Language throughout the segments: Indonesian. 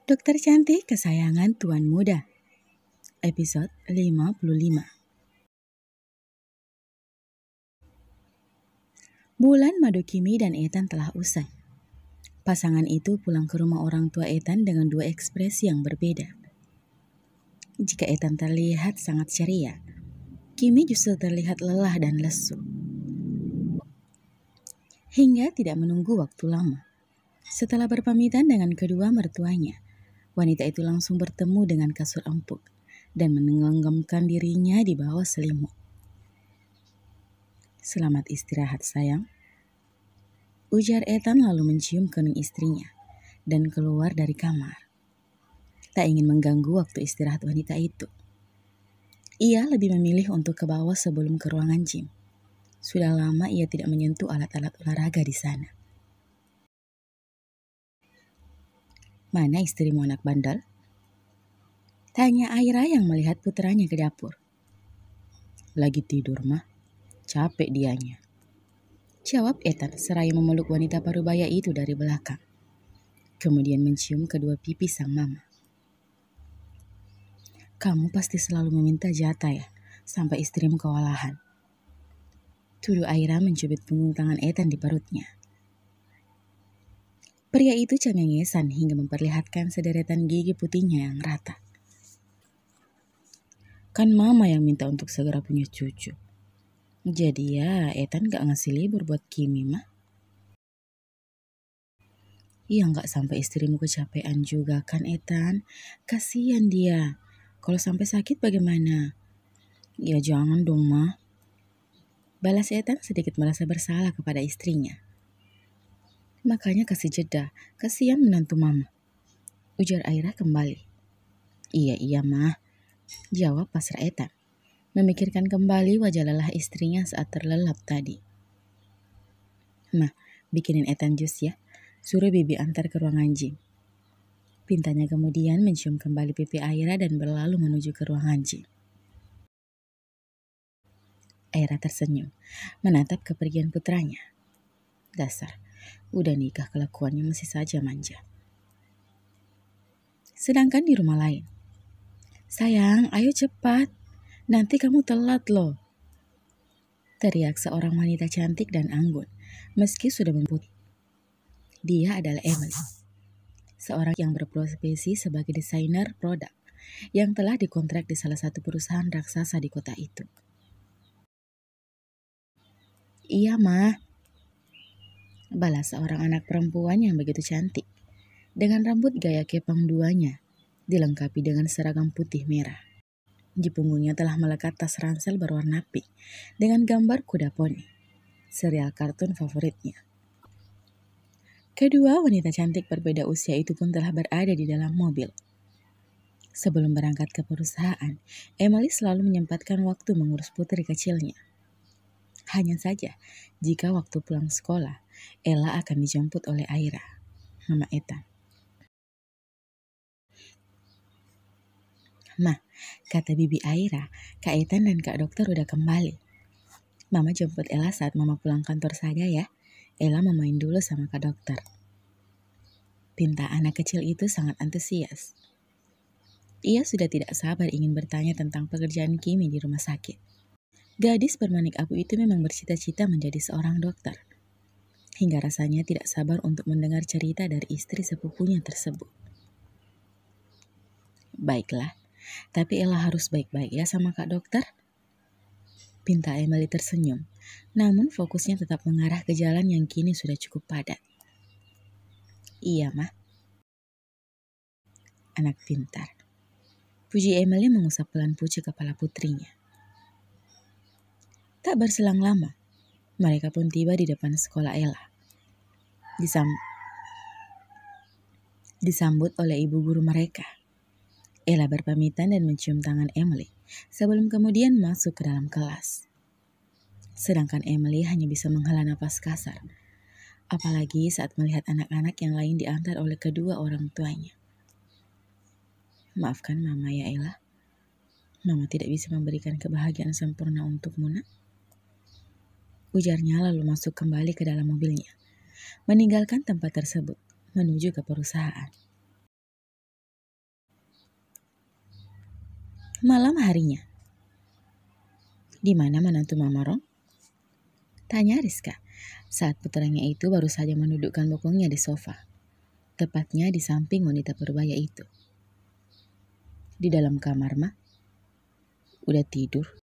Dokter cantik kesayangan Tuan Muda. Episode 55. Bulan madu Kimi dan Ethan telah usai. Pasangan itu pulang ke rumah orang tua Ethan dengan dua ekspresi yang berbeda. Jika Ethan terlihat sangat ceria, Kimi justru terlihat lelah dan lesu. Hingga tidak menunggu waktu lama. Setelah berpamitan dengan kedua mertuanya, wanita itu langsung bertemu dengan kasur empuk dan menenggelamkan dirinya di bawah selimut. "Selamat istirahat sayang," ujar Ethan lalu mencium kening istrinya dan keluar dari kamar. Tak ingin mengganggu waktu istirahat wanita itu. Ia lebih memilih untuk ke bawah sebelum ke ruangan gym. Sudah lama ia tidak menyentuh alat-alat olahraga di sana. "Mana istrimu anak bandel?" tanya Aira yang melihat putranya ke dapur. "Lagi tidur mah, capek dianya," jawab Ethan seraya memeluk wanita parubaya itu dari belakang. Kemudian mencium kedua pipi sang mama. "Kamu pasti selalu meminta jatah ya, sampai istrimu kewalahan," tuduh Aira mencubit punggung tangan Ethan di perutnya. Pria itu cengengesan hingga memperlihatkan sederetan gigi putihnya yang rata. "Kan mama yang minta untuk segera punya cucu. Jadi ya Ethan gak ngasih libur buat Kimi mah." "Iya gak sampai istrimu kecapean juga kan Ethan? Kasian dia. Kalau sampai sakit bagaimana?" "Ya jangan dong mah," balas Ethan sedikit merasa bersalah kepada istrinya. "Makanya kasih jeda, kasihan menantu mama," ujar Aira kembali. Iya mah," jawab pasrah Ethan, memikirkan kembali wajah lelah istrinya saat terlelap tadi. "Mah, bikinin Ethan jus ya, suruh bibi antar ke ruangan gym." Pintanya kemudian mencium kembali pipi Aira dan berlalu menuju ke ruangan gym. Aira tersenyum, menatap kepergian putranya. Dasar, udah nikah kelakuannya masih saja manja. Sedangkan di rumah lain, "Sayang, ayo cepat, nanti kamu telat loh," teriak seorang wanita cantik dan anggun, meski sudah memutih. Dia adalah Emily, seorang yang berprofesi sebagai desainer produk yang telah dikontrak di salah satu perusahaan raksasa di kota itu. "Iya mah," balas seorang anak perempuan yang begitu cantik, dengan rambut gaya kepang duanya, dilengkapi dengan seragam putih merah. Di punggungnya telah melekat tas ransel berwarna pink dengan gambar kuda poni, serial kartun favoritnya. Kedua wanita cantik berbeda usia itu pun telah berada di dalam mobil. Sebelum berangkat ke perusahaan, Emily selalu menyempatkan waktu mengurus putri kecilnya. Hanya saja, jika waktu pulang sekolah, Ella akan dijemput oleh Aira, mama Ethan. "Mah, kata bibi Aira, Kak Ethan dan Kak Dokter udah kembali. Mama jemput Ella saat mama pulang kantor saja ya. Ella mau main dulu sama Kak Dokter." Pinta anak kecil itu sangat antusias. Ia sudah tidak sabar ingin bertanya tentang pekerjaan Kimi di rumah sakit. Gadis bermanik abu itu memang bercita-cita menjadi seorang dokter. Hingga rasanya tidak sabar untuk mendengar cerita dari istri sepupunya tersebut. "Baiklah, tapi Ella harus baik-baik ya sama Kak Dokter," pinta Emily tersenyum, namun fokusnya tetap mengarah ke jalan yang kini sudah cukup padat. "Iya mah, anak pintar," puji Emily mengusap pelan pucuk kepala putrinya. Tak berselang lama, mereka pun tiba di depan sekolah Ella. Disambut oleh ibu guru mereka. Ella berpamitan dan mencium tangan Emily sebelum kemudian masuk ke dalam kelas. Sedangkan Emily hanya bisa menghela napas kasar, apalagi saat melihat anak-anak yang lain diantar oleh kedua orang tuanya. "Maafkan Mama ya Ella, Mama tidak bisa memberikan kebahagiaan sempurna untukmu nak," ujarnya lalu masuk kembali ke dalam mobilnya, meninggalkan tempat tersebut menuju ke perusahaan. Malam harinya, di mana menantu Mama Rom? Tanya Rizka saat putranya itu baru saja mendudukkan bokongnya di sofa, tepatnya di samping wanita berbaya itu. Di dalam kamar, mah? Udah tidur?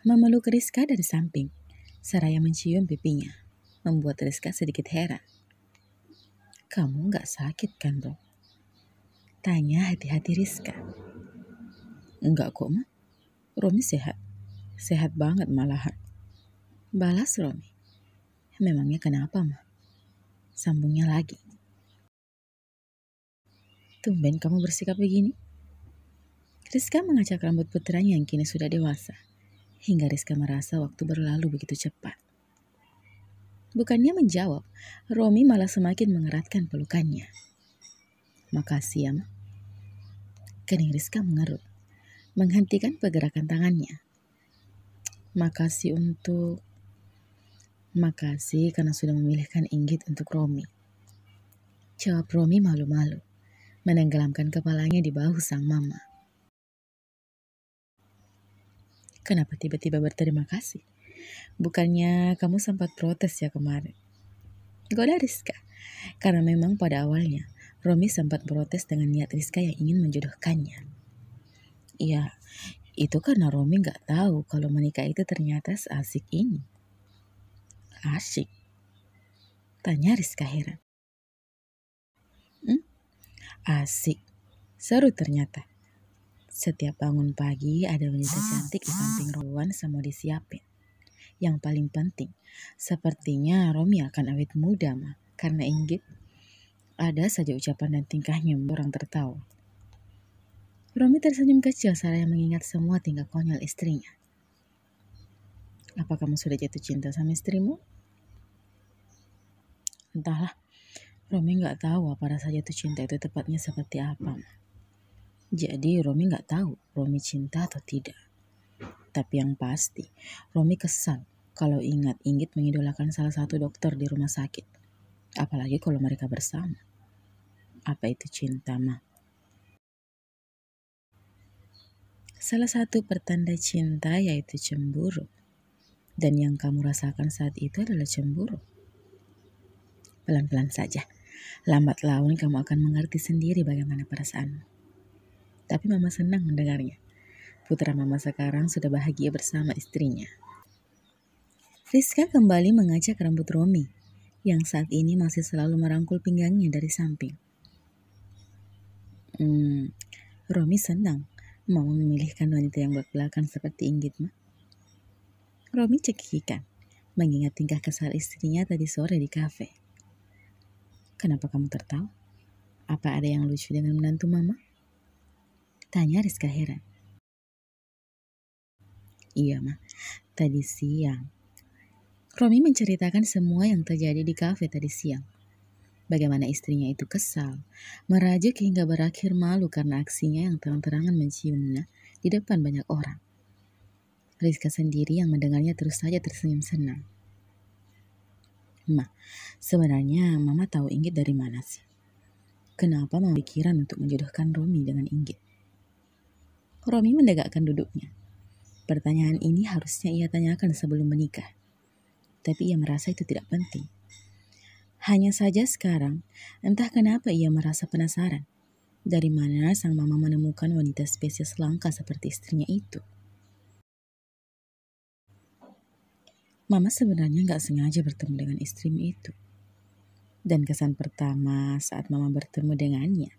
Memeluk Rizka dari samping, seraya mencium pipinya, membuat Rizka sedikit heran. Kamu gak sakit kan, Bro? Tanya hati-hati Rizka. Enggak kok, mah. Romi sehat. Sehat banget malahan. Balas Romi. Memangnya kenapa, mah? Sambungnya lagi. Tumben kamu bersikap begini? Rizka mengacak rambut putranya yang kini sudah dewasa. Hingga Rizka merasa waktu berlalu begitu cepat. Bukannya menjawab, Romi malah semakin mengeratkan pelukannya. Makasih ya, mah. Kening Rizka mengerut, menghentikan pergerakan tangannya. Makasih karena sudah memilihkan Inggit untuk Romi. Jawab Romi malu-malu, menenggelamkan kepalanya di bahu sang mama. Kenapa tiba-tiba berterima kasih? Bukannya kamu sempat protes ya kemarin? Goda Rizka, karena memang pada awalnya Romi sempat protes dengan niat Rizka yang ingin menjodohkannya. Iya, itu karena Romi gak tahu kalau menikah itu ternyata seasik ini. Asik? Tanya Rizka heran. Asik, seru ternyata. Setiap bangun pagi ada wanita cantik di samping Rowan semua disiapin. Yang paling penting, sepertinya Romi akan awet muda mah, karena Inggit. Ada saja ucapan dan tingkahnya orang tertawa. Romi tersenyum kecil seraya mengingat semua tingkah konyol istrinya. Apa kamu sudah jatuh cinta sama istrimu? Entahlah, Romi gak tahu apa rasa jatuh cinta itu tepatnya seperti apa. Jadi Romi gak tahu Romi cinta atau tidak. Tapi yang pasti, Romi kesal kalau ingat Inggit mengidolakan salah satu dokter di rumah sakit. Apalagi kalau mereka bersama. Apa itu cinta, mah? Salah satu pertanda cinta yaitu cemburu. Dan yang kamu rasakan saat itu adalah cemburu. Pelan-pelan saja. Lambat laun kamu akan mengerti sendiri bagaimana perasaanmu. Tapi mama senang mendengarnya. Putra mama sekarang sudah bahagia bersama istrinya. Rizka kembali mengajak rambut Romi, yang saat ini masih selalu merangkul pinggangnya dari samping. Romi senang mama memilihkan wanita yang belak-belakan seperti Inggit, mah. Romi cekikikan, mengingat tingkah kesal istrinya tadi sore di kafe. Kenapa kamu tertawa? Apa ada yang lucu dengan menantu mama? Tanya Rizka heran. Iya, mah. Tadi siang. Romi menceritakan semua yang terjadi di kafe tadi siang. Bagaimana istrinya itu kesal, merajuk hingga berakhir malu karena aksinya yang terang-terangan menciumnya di depan banyak orang. Rizka sendiri yang mendengarnya terus saja tersenyum senang. Ma, sebenarnya mama tahu Inggit dari mana sih? Kenapa mama pikiran untuk menjodohkan Romi dengan Inggit? Romi menegakkan duduknya. Pertanyaan ini harusnya ia tanyakan sebelum menikah. Tapi ia merasa itu tidak penting. Hanya saja sekarang, entah kenapa ia merasa penasaran. Dari mana sang mama menemukan wanita spesies langka seperti istrinya itu? Mama sebenarnya gak sengaja bertemu dengan istrimu itu. Dan kesan pertama saat mama bertemu dengannya,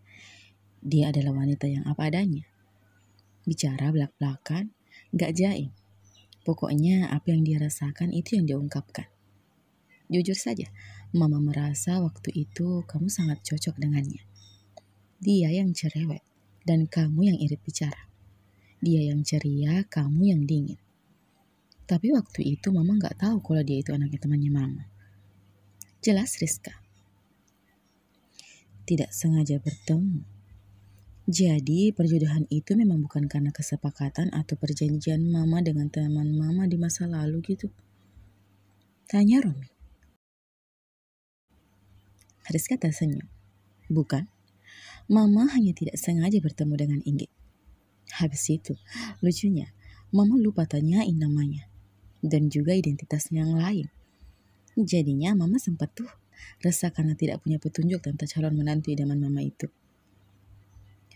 dia adalah wanita yang apa adanya. Bicara belak-belakan, gak jaim. Pokoknya apa yang dia rasakan itu yang dia ungkapkan. Jujur saja, mama merasa waktu itu kamu sangat cocok dengannya. Dia yang cerewet dan kamu yang irit bicara. Dia yang ceria, kamu yang dingin. Tapi waktu itu mama gak tahu kalau dia itu anaknya temannya mama. Jelas Rizka. Tidak sengaja bertemu. Jadi perjodohan itu memang bukan karena kesepakatan atau perjanjian mama dengan teman mama di masa lalu gitu. Tanya Romi. Rizka tersenyum. Bukan. Mama hanya tidak sengaja bertemu dengan Inggit. Habis itu, lucunya, Mama lupa tanyain namanya dan juga identitasnya yang lain. Jadinya Mama sempat tuh resah karena tidak punya petunjuk tentang calon menantu idaman Mama itu.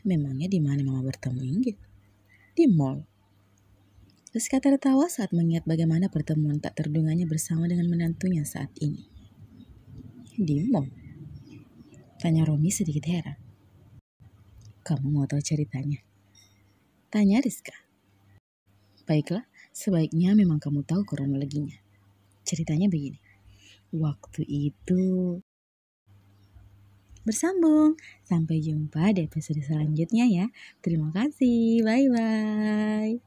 Memangnya di mana Mama bertemu Inggit? Di mall. Terus kata tertawa saat mengingat bagaimana pertemuan tak terdunganya bersama dengan menantunya saat ini. Di mall? Tanya Romi sedikit heran. Kamu mau tahu ceritanya? Tanya Rizka. Baiklah, sebaiknya memang kamu tahu kronologinya. Ceritanya begini. Waktu itu bersambung. Sampai jumpa di episode selanjutnya ya. Terima kasih. Bye-bye.